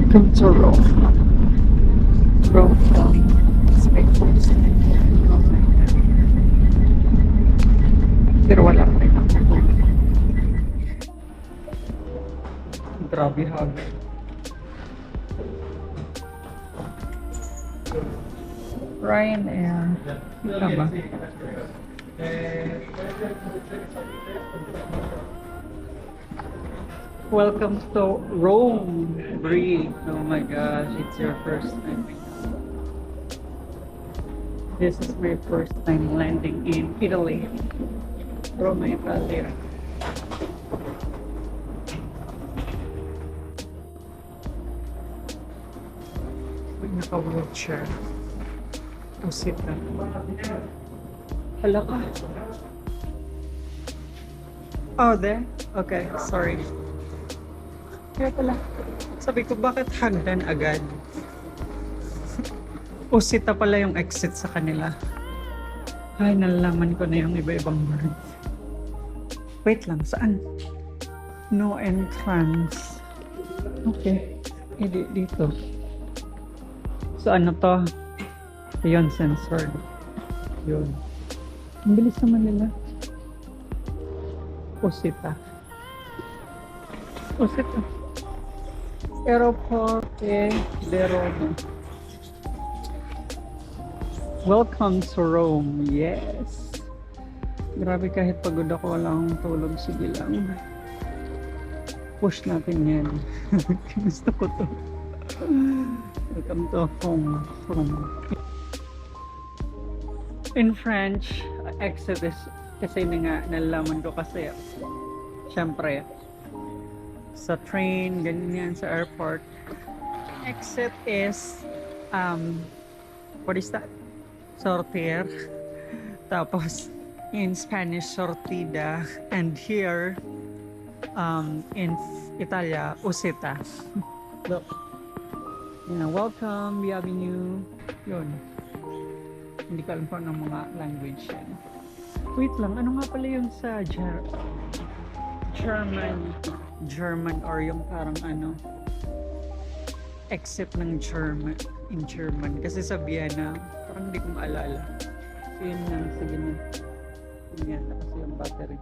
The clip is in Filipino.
Welcome to Rome. Rome, Italy. It's my first time. Oh my God. Pero wala pa rin ako. Grabe hagod. Ryanair. Kita ba? Welcome to Rome, Brie. Oh my gosh, it's your first time. This is my first time landing in Italy. Roma, Italia. May naka-wheelchair. Pusita. Hala ka. Oh, there? Okay, sorry. Kaya pala. Sabi ko, bakit hagdan agad? Pusita pala yung exit sa kanila. Ay, nalalaman ko na yung iba-ibang word. Wait lang, saan? No entrance. Okay. Dito. So ano to? Yun, censored. Yun. Ang bilis naman nila. Pusita. Pusita. Aeroporte de Roma. Welcome to Rome. Yes. Grabe, kahit pagod ako, wala akong tulog. Sige lang. Push natin yan. Gusto ko to. Welcome to home. In French, Exodus, kasi nga nalalaman ko kasi, syempre, sa train, ganyan sa airport. Exit is, what is that? Sortir. Tapos, in Spanish, sortida. And here, in Italia, usita. Look. Welcome, Bienvenue. Yun. Hindi ko alam pa ng mga language yan. Wait lang, ano nga pala yung sa German or yung parang exit ng German in German. Kasi sa Vienna, parang hindi ko maalala. So yun lang, sige na. Yun yan, kasi yung battery.